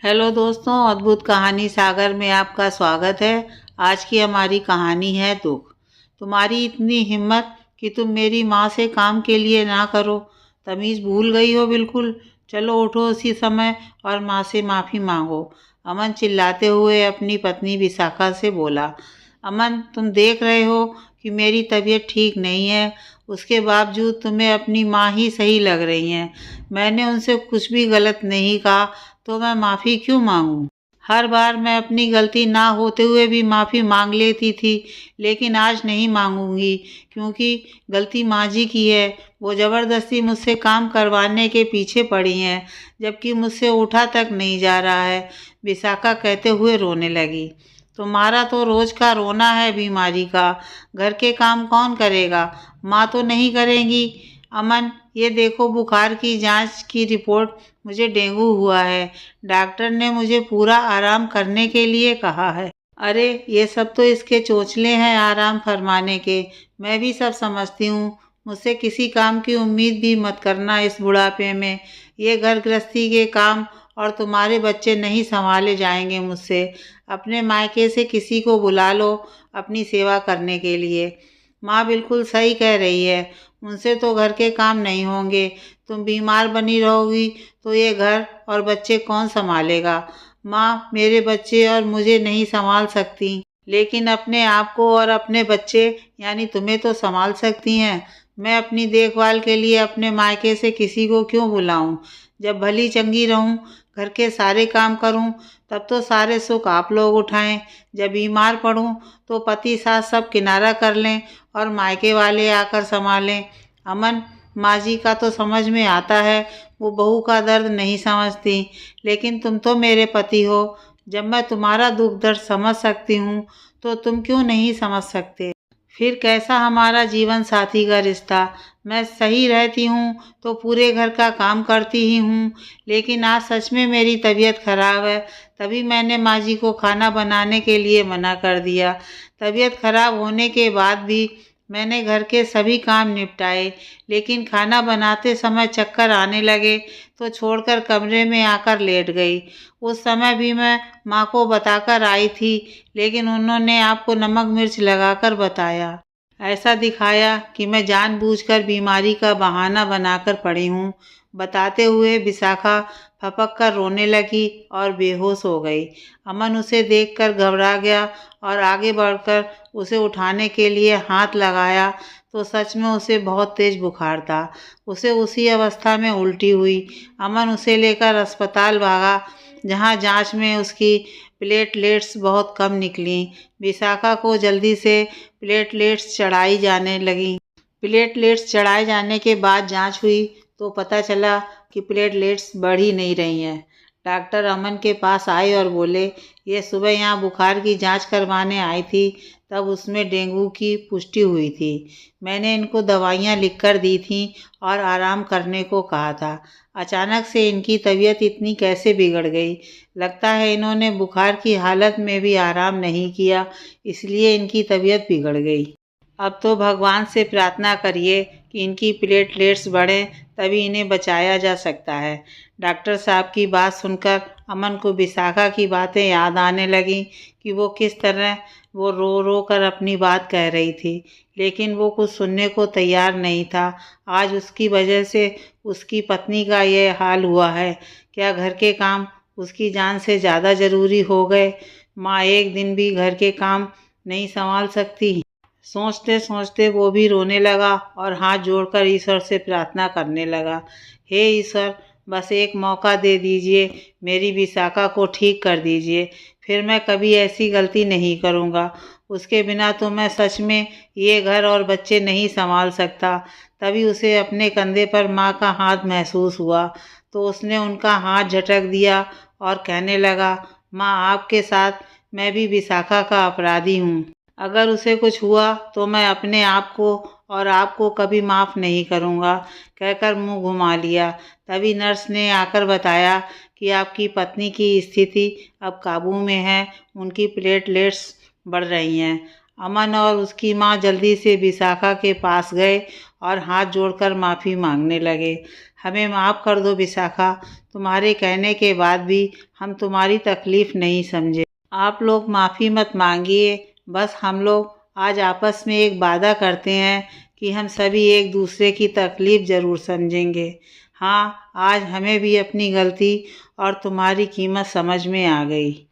Hello दोस्तों, अद्भुत कहानी सागर में आपका स्वागत है। आज की हमारी कहानी है दुख। तुम्हारी इतनी हिम्मत कि तुम मेरी माँ से काम के लिए ना करो। तमीज़ भूल गई हो बिल्कुल। चलो उठो उसी समय और माँ से माफ़ी मांगो। अमन चिल्लाते हुए अपनी पत्नी विशाखा से बोला। अमन, तुम देख रहे हो कि मेरी तबीयत ठीक नहीं है, उसके बावजूद तुम्हें अपनी माँ ही सही लग रही हैं। मैंने उनसे कुछ भी गलत नहीं कहा, तो मैं माफ़ी क्यों मांगूं? हर बार मैं अपनी गलती ना होते हुए भी माफ़ी मांग लेती थी, लेकिन आज नहीं मांगूंगी, क्योंकि गलती माँ जी की है। वो ज़बरदस्ती मुझसे काम करवाने के पीछे पड़ी हैं, जबकि मुझसे उठा तक नहीं जा रहा है। विशाखा कहते हुए रोने लगी। तुम्हारा तो रोज का रोना है बीमारी का। घर के काम कौन करेगा? माँ तो नहीं करेंगी। अमन, ये देखो बुखार की जांच की रिपोर्ट। मुझे डेंगू हुआ है। डॉक्टर ने मुझे पूरा आराम करने के लिए कहा है। अरे, ये सब तो इसके चोंचले हैं आराम फरमाने के। मैं भी सब समझती हूँ। मुझसे किसी काम की उम्मीद भी मत करना इस बुढ़ापे में। ये घर गृहस्थी के काम और तुम्हारे बच्चे नहीं संभाले जाएंगे मुझसे। अपने मायके से किसी को बुला लो अपनी सेवा करने के लिए। माँ बिल्कुल सही कह रही है, उनसे तो घर के काम नहीं होंगे। तुम बीमार बनी रहोगी तो ये घर और बच्चे कौन संभालेगा? माँ, मेरे बच्चे और मुझे नहीं संभाल सकती, लेकिन अपने आप को और अपने बच्चे यानी तुम्हें तो संभाल सकती हैं। मैं अपनी देखभाल के लिए अपने मायके से किसी को क्यों बुलाऊं? जब भली चंगी रहूं, घर के सारे काम करूं, तब तो सारे सुख आप लोग उठाएं। जब बीमार पड़ूं तो पति सास सब किनारा कर लें और मायके वाले आकर संभालें। अमन, माँ जी का तो समझ में आता है, वो बहू का दर्द नहीं समझती, लेकिन तुम तो मेरे पति हो। जब मैं तुम्हारा दुख दर्द समझ सकती हूँ, तो तुम क्यों नहीं समझ सकते? फिर कैसा हमारा जीवन साथी का रिश्ता? मैं सही रहती हूँ तो पूरे घर का काम करती ही हूँ, लेकिन आज सच में मेरी तबीयत खराब है, तभी मैंने माँ जी को खाना बनाने के लिए मना कर दिया। तबीयत खराब होने के बाद भी मैंने घर के सभी काम निपटाए, लेकिन खाना बनाते समय चक्कर आने लगे तो छोड़कर कमरे में आकर लेट गई। उस समय भी मैं माँ को बताकर आई थी, लेकिन उन्होंने आपको नमक मिर्च लगाकर बताया। ऐसा दिखाया कि मैं जानबूझकर बीमारी का बहाना बनाकर पड़ी हूँ। बताते हुए विशाखा फपक कर रोने लगी और बेहोश हो गई। अमन उसे देखकर घबरा गया और आगे बढ़कर उसे उठाने के लिए हाथ लगाया तो सच में उसे बहुत तेज बुखार था। उसे उसी अवस्था में उल्टी हुई। अमन उसे लेकर अस्पताल भागा, जहाँ जांच में उसकी प्लेटलेट्स बहुत कम निकली। विशाखा को जल्दी से प्लेटलेट्स चढ़ाई जाने लगी। प्लेटलेट्स चढ़ाए जाने के बाद जांच हुई तो पता चला कि प्लेटलेट्स बढ़ ही नहीं रही हैं। डॉक्टर अमन के पास आए और बोले, ये सुबह यहाँ बुखार की जांच करवाने आई थी, तब उसमें डेंगू की पुष्टि हुई थी। मैंने इनको दवाइयाँ लिखकर दी थी और आराम करने को कहा था। अचानक से इनकी तबीयत इतनी कैसे बिगड़ गई? लगता है इन्होंने बुखार की हालत में भी आराम नहीं किया, इसलिए इनकी तबीयत बिगड़ गई। अब तो भगवान से प्रार्थना करिए कि इनकी प्लेटलेट्स बढ़ें, तभी इन्हें बचाया जा सकता है। डॉक्टर साहब की बात सुनकर अमन को विशाखा की बातें याद आने लगीं कि वो किस तरह वो रो रो कर अपनी बात कह रही थी, लेकिन वो कुछ सुनने को तैयार नहीं था। आज उसकी वजह से उसकी पत्नी का ये हाल हुआ है। क्या घर के काम उसकी जान से ज़्यादा ज़रूरी हो गए? माँ एक दिन भी घर के काम नहीं संभाल सकती? सोचते सोचते वो भी रोने लगा और हाथ जोड़कर ईश्वर से प्रार्थना करने लगा। हे ईश्वर, बस एक मौका दे दीजिए, मेरी विशाखा को ठीक कर दीजिए, फिर मैं कभी ऐसी गलती नहीं करूँगा। उसके बिना तो मैं सच में ये घर और बच्चे नहीं संभाल सकता। तभी उसे अपने कंधे पर माँ का हाथ महसूस हुआ, तो उसने उनका हाथ झटक दिया और कहने लगा, माँ, आपके साथ मैं भी विशाखा का अपराधी हूँ। अगर उसे कुछ हुआ तो मैं अपने आप को और आपको कभी माफ़ नहीं करूँगा, कहकर मुंह घुमा लिया। तभी नर्स ने आकर बताया कि आपकी पत्नी की स्थिति अब काबू में है, उनकी प्लेटलेट्स बढ़ रही हैं। अमन और उसकी माँ जल्दी से विशाखा के पास गए और हाथ जोड़कर माफ़ी मांगने लगे। हमें माफ़ कर दो विशाखा, तुम्हारे कहने के बाद भी हम तुम्हारी तकलीफ़ नहीं समझे। आप लोग माफ़ी मत मांगिए, बस हम लोग आज आपस में एक वादा करते हैं कि हम सभी एक दूसरे की तकलीफ़ ज़रूर समझेंगे। हाँ, आज हमें भी अपनी गलती और तुम्हारी कीमत समझ में आ गई।